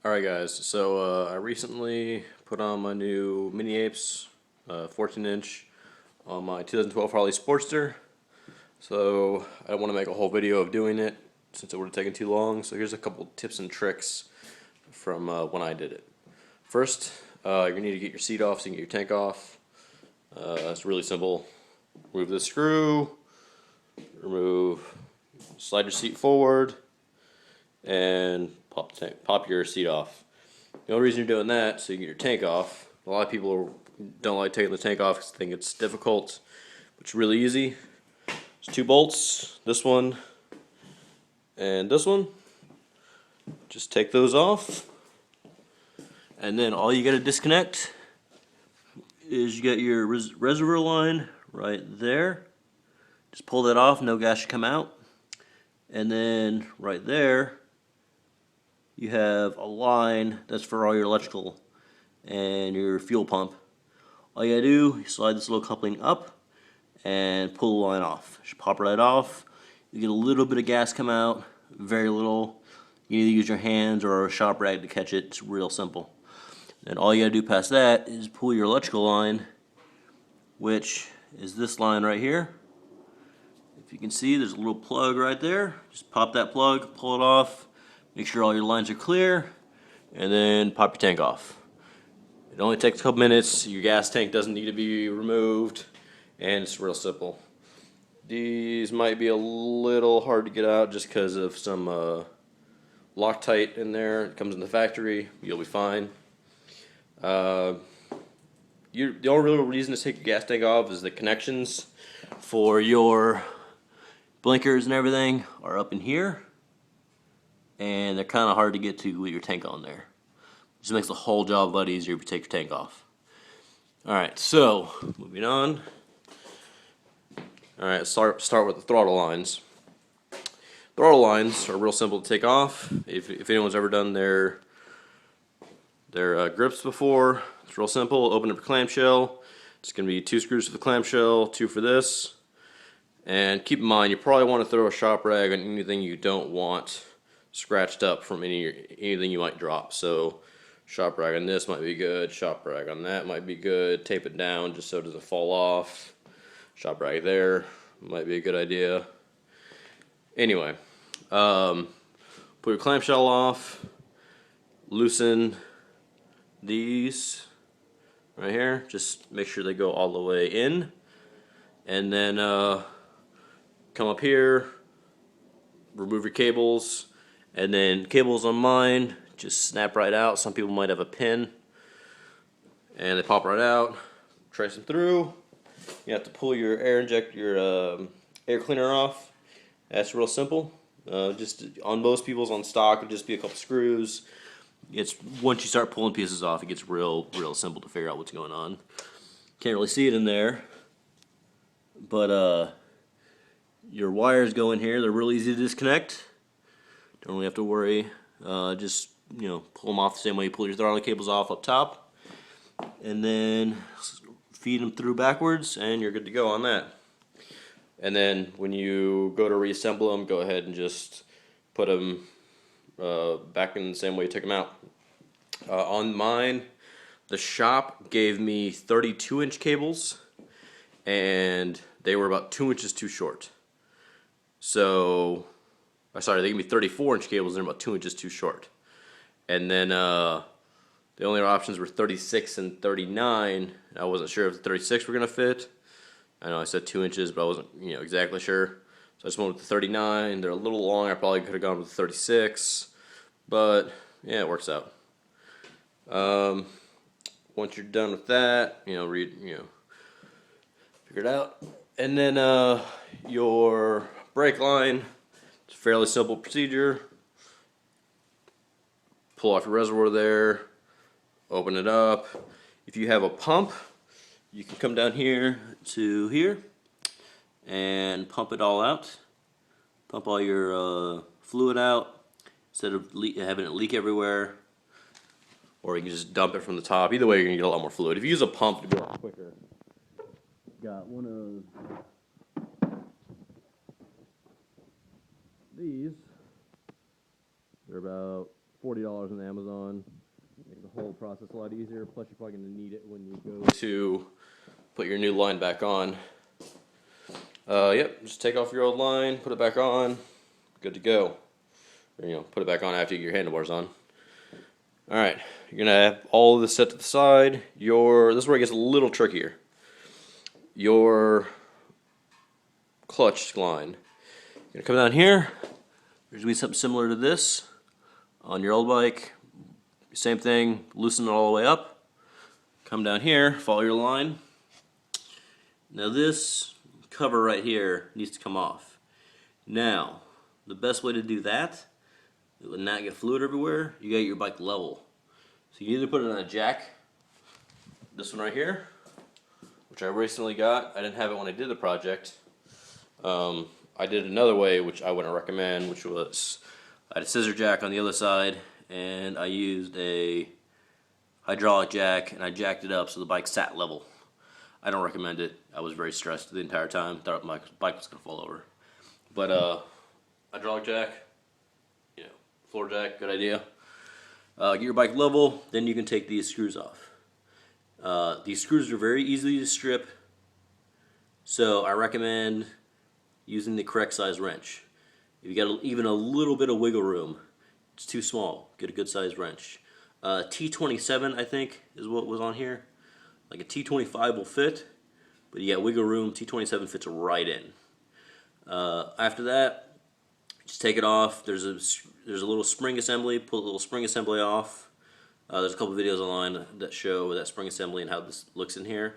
Alright guys, so I recently put on my new mini apes 14 inch on my 2012 Harley Sportster. So I don't want to make a whole video of doing it since it would have taken too long. So here's a couple tips and tricks from when I did it. First, you need to get your seat off so you can get your tank off. It's really simple. Remove the screw, slide your seat forward, and pop your seat off. The only reason you're doing that so you can get your tank off. A lot of people don't like taking the tank off because they think it's difficult, but it's really easy. There's two bolts, this one and this one. Just take those off, and then all you got to disconnect is you got your reservoir line right there. Just pull that off, no gas should come out. And then right there you have a line that's for all your electrical and your fuel pump. All you gotta do is slide this little coupling up and pull the line off. It should pop right off. You get a little bit of gas come out, very little. You either use your hands or a shop rag to catch it. It's real simple. And all you gotta do past that is pull your electrical line, which is this line right here. If you can see, there's a little plug right there. Just pop that plug, pull it off. Make sure all your lines are clear, and then pop your tank off. It only takes a couple minutes. Your gas tank doesn't need to be removed, and it's real simple. These might be a little hard to get out just because of some Loctite in there. It comes in the factory. You'll be fine. The only real reason to take your gas tank off is the connections for your blinkers and everything are up in here, and they're kind of hard to get to with your tank on there. It just makes the whole job a lot easier if you take your tank off. Alright, so moving on. Alright, start with the throttle lines. Throttle lines are real simple to take off. If anyone's ever done their grips before, it's real simple. Open up your clamshell. It's going to be 2 screws for the clamshell, 2 for this. And keep in mind, you probably want to throw a shop rag on anything you don't want scratched up from anything you might drop. So shop rag on this might be good, shop rag on that might be good. Tape it down just so it doesn't fall off. Shop rag there might be a good idea. Anyway, put your clamshell off, loosen these right here, just make sure they go all the way in, and then come up here, remove your cables, and then cables on mine just snap right out. Some people might have a pin and they pop right out. Trace them through. You have to pull your air air cleaner off. That's real simple. Just on most people's on stock, it'll just be a couple screws. It's once you start pulling pieces off, it gets real simple to figure out what's going on. Can't really see it in there, but your wires go in here. They're real easy to disconnect. Don't really have to worry. Just pull them off the same way you pull your throttle cables off up top, and then feed them through backwards, and you're good to go on that. And then when you go to reassemble them, go ahead and just put them back in the same way you took them out. On mine, the shop gave me 32-inch cables, and they were about 2 inches too short. So, sorry, they gave me 34-inch cables, and they're about 2 inches too short. And then the only options were 36 and 39. I wasn't sure if the 36 were going to fit. I know I said 2 inches, but I wasn't exactly sure. So I just went with the 39. They're a little long. I probably could have gone with the 36. But, yeah, it works out. Once you're done with that, figure it out. And then your brake line, it's a fairly simple procedure. Pull off your reservoir there, open it up. If you have a pump, you can come down here to here and pump it all out. Pump all your fluid out instead of having it leak everywhere. Or you can just dump it from the top. Either way, you're going to get a lot more fluid. If you use a pump to be a lot quicker. Got one of these. They're about $40 on Amazon. Make the whole process a lot easier. Plus, you're probably going to need it when you go to put your new line back on. Yep, just take off your old line, put it back on, good to go. Or, put it back on after you get your handlebars on. Alright, you're going to have all of this set to the side. This is where it gets a little trickier. Your clutch line. You're going to come down here. There's going to be something similar to this on your old bike. Same thing, loosen it all the way up. Come down here, follow your line. Now this cover right here needs to come off. Now, the best way to do that, it would not get fluid everywhere, you got your bike level. So you either put it on a jack, this one right here, which I recently got. I didn't have it when I did the project. I did another way, which I wouldn't recommend, which was I had a scissor jack on the other side, and I used a hydraulic jack, and I jacked it up so the bike sat level. I don't recommend it. I was very stressed the entire time. Thought my bike was going to fall over. But hydraulic jack, floor jack, good idea. Get your bike level, then you can take these screws off. These screws are very easy to strip, so I recommend using the correct size wrench. If you got even a little bit of wiggle room, it's too small, get a good size wrench. T27 I think is what was on here. Like a T25 will fit, but you got wiggle room, T27 fits right in. After that, just take it off. There's a little spring assembly, pull the little spring assembly off. There's a couple videos online that show that spring assembly and how this looks in here.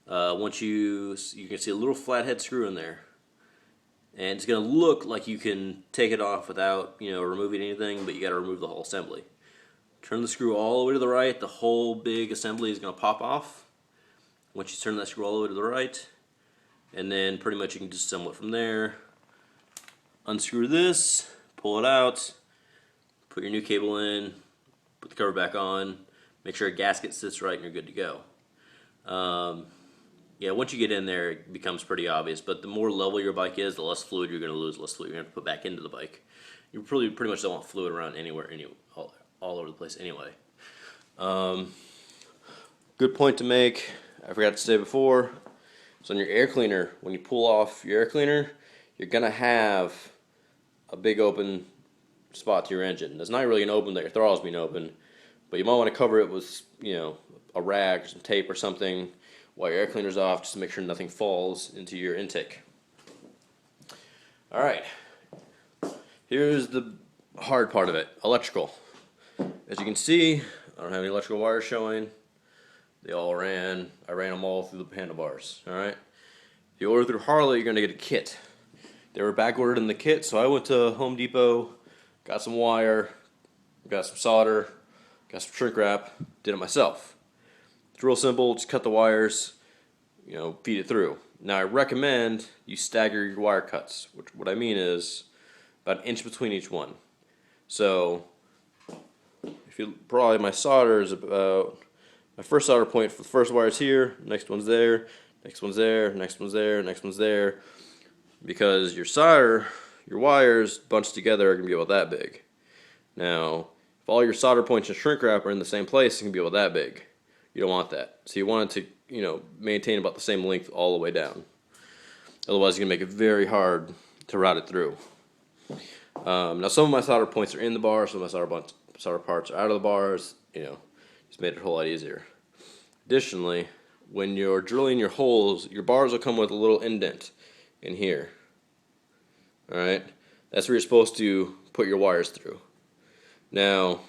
Once you can see a little flathead screw in there. And it's going to look like you can take it off without, removing anything, but you got to remove the whole assembly. Turn the screw all the way to the right, the whole big assembly is going to pop off. Once you turn that screw all the way to the right, and then pretty much you can just assemble it from there. Unscrew this, pull it out, put your new cable in, put the cover back on, make sure a gasket sits right and you're good to go. Yeah, once you get in there, it becomes pretty obvious, but the more level your bike is, the less fluid you're going to lose, the less fluid you're going to put back into the bike. You pretty much don't want fluid around anywhere, all over the place anyway. Good point to make, I forgot to say before, so on your air cleaner, when you pull off your air cleaner, you're going to have a big open spot to your engine. It's not really going to open that your throttle's being open, but you might want to cover it with, a rag or some tape or something while your air cleaner's off, just to make sure nothing falls into your intake. Alright, here's the hard part of it, electrical. As you can see, I don't have any electrical wires showing. They all ran. I ran them all through the handlebars. Alright, if you order through Harley, you're going to get a kit. They were back ordered in the kit, so I went to Home Depot, got some wire, got some solder, got some shrink wrap, did it myself. It's real simple, just cut the wires, feed it through. Now I recommend you stagger your wire cuts, which what I mean is about an inch between each one. So probably my solder is about, my first solder point for the first wire is here, next one's there, next one's there, next one's there, next one's there. Because your wires bunched together are going to be about that big. Now, if all your solder points and shrink wrap are in the same place, it can be about that big. You don't want that. So you want it to, maintain about the same length all the way down. Otherwise, you're going to make it very hard to route it through. Now, some of my solder points are in the bar, some of my solder parts are out of the bars. Just made it a whole lot easier. Additionally, when you're drilling your holes, your bars will come with a little indent in here. Alright, that's where you're supposed to put your wires through. Now,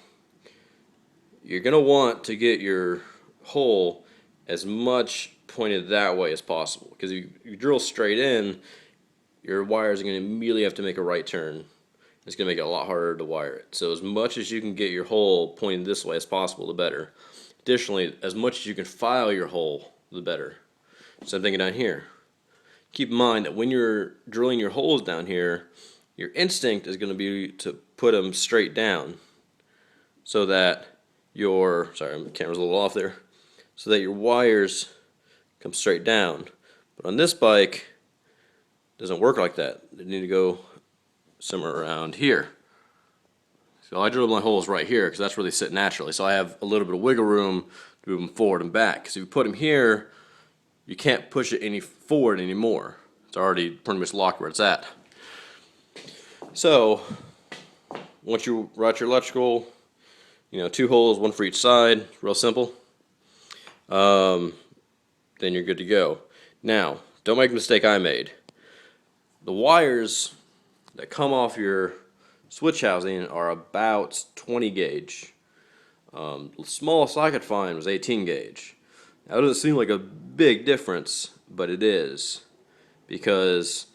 you're going to want to get your hole as much pointed that way as possible, because if you drill straight in, your wires are going to immediately have to make a right turn. It's going to make it a lot harder to wire it. So as much as you can get your hole pointed this way as possible, the better. Additionally, as much as you can file your hole, the better. So I'm thinking down here. Keep in mind that when you're drilling your holes down here, your instinct is going to be to put them straight down, so that sorry, the camera's a little off there, so that your wires come straight down. But on this bike, it doesn't work like that. They need to go somewhere around here. So I drilled my holes right here because that's where they sit naturally. So I have a little bit of wiggle room to move them forward and back. Because if you put them here, you can't push it any forward anymore. It's already pretty much locked where it's at. So once you route your electrical, 2 holes, 1 for each side, real simple. Then you're good to go. Now, don't make the mistake I made. The wires that come off your switch housing are about 20 gauge. The smallest I could find was 18 gauge. Now, it doesn't seem like a big difference, but it is, because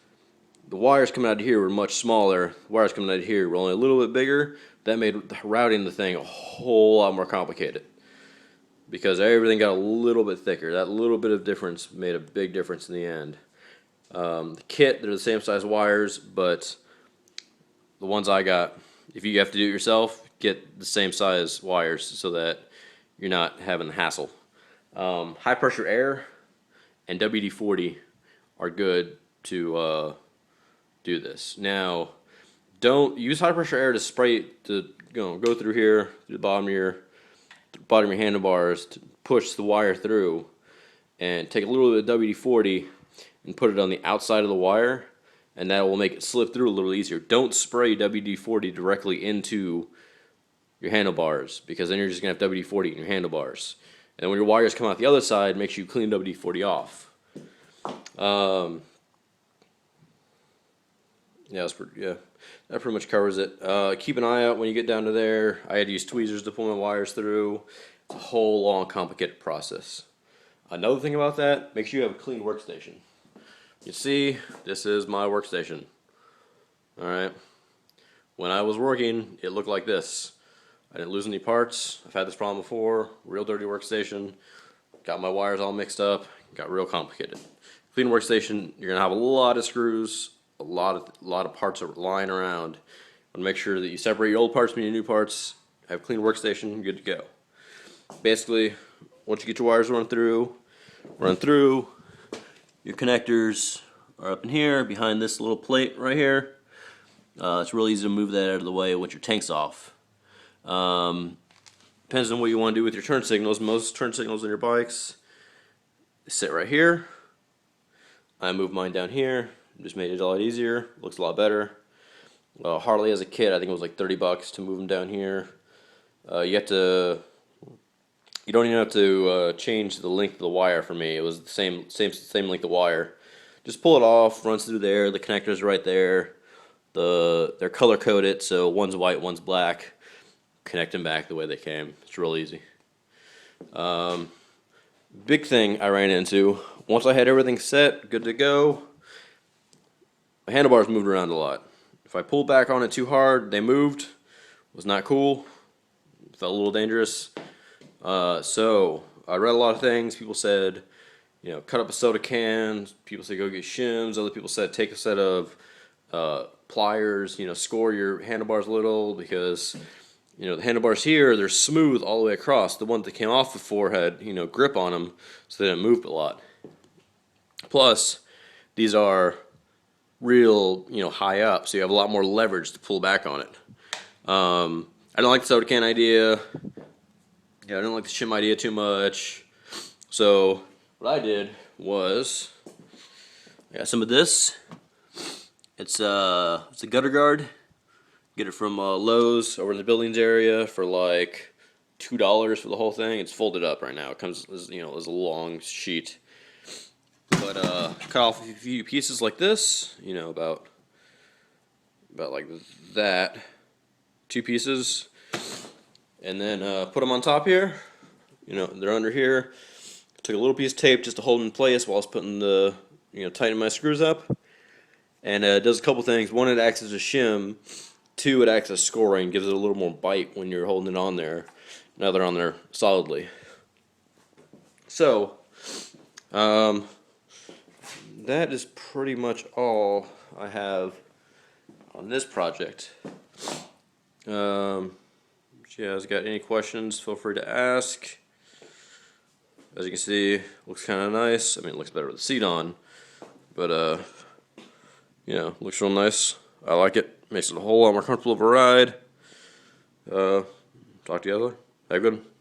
the wires coming out of here were much smaller. The wires coming out of here were only a little bit bigger. That made routing the thing a whole lot more complicated, because everything got a little bit thicker. That little bit of difference made a big difference in the end. The kit, they're the same size wires, but the ones I got, if you have to do it yourself, get the same size wires so that you're not having the hassle. High pressure air and WD-40 are good to do this. Now, don't use high pressure air to spray to go through here, through the bottom of your handlebars, to push the wire through, and take a little bit of WD-40 and put it on the outside of the wire, and that will make it slip through a little easier. Don't spray WD-40 directly into your handlebars, because then you're just going to have WD-40 in your handlebars. And when your wires come out the other side, make sure you clean WD-40 off. That pretty much covers it. Keep an eye out when you get down to there. I had to use tweezers to pull my wires through. It's a whole long, complicated process. Another thing about that, make sure you have a clean workstation. You see, this is my workstation. Alright. When I was working, it looked like this. I didn't lose any parts. I've had this problem before. Real dirty workstation. Got my wires all mixed up. Got real complicated. Clean workstation, you're going to have a lot of screws, a lot of parts are lying around. Want to make sure that you separate your old parts from your new parts. Have a clean workstation, good to go. Basically, once you get your wires run through, your connectors are up in here, behind this little plate right here. It's real easy to move that out of the way once your tank's off. Depends on what you want to do with your turn signals. Most turn signals on your bikes sit right here. I moved mine down here. Just made it a lot easier. Looks a lot better. Harley as a kit, I think it was like $30 to move them down here. You don't even have to change the length of the wire for me. It was the same length of wire. Just pull it off, runs through there. The connector's right there. They're color coded, so one's white, one's black. Connect them back the way they came. It's real easy. Big thing I ran into, once I had everything set, good to go, my handlebars moved around a lot. If I pulled back on it too hard, they moved. Was not cool. Felt a little dangerous. So I read a lot of things. People said, cut up a soda can. People said go get shims. Other people said take a set of pliers. Score your handlebars a little, because the handlebars here, they're smooth all the way across. The one that came off before had grip on them, so they didn't move a lot. Plus, these are real high up, so you have a lot more leverage to pull back on it. I don't like the soda can idea. I don't like the shim idea too much. So what I did was I got some of this. It's a gutter guard. Get it from Lowe's over in the buildings area for like $2 for the whole thing. It's folded up right now. It comes as as a long sheet. But cut off a few pieces like this. About like that. 2 pieces. And then put them on top here. They're under here. Took a little piece of tape just to hold in place while I was putting the, tightening my screws up. And it does a couple things. One, it acts as a shim. 2, it acts as scoring. Gives it a little more bite when you're holding it on there. Now they're on there solidly. So, that is pretty much all I have on this project. If you guys got any questions, feel free to ask. As you can see, looks kind of nice. I mean, it looks better with the seat on, but looks real nice. I like it. Makes it a whole lot more comfortable of a ride. Talk to you later. Have a good one.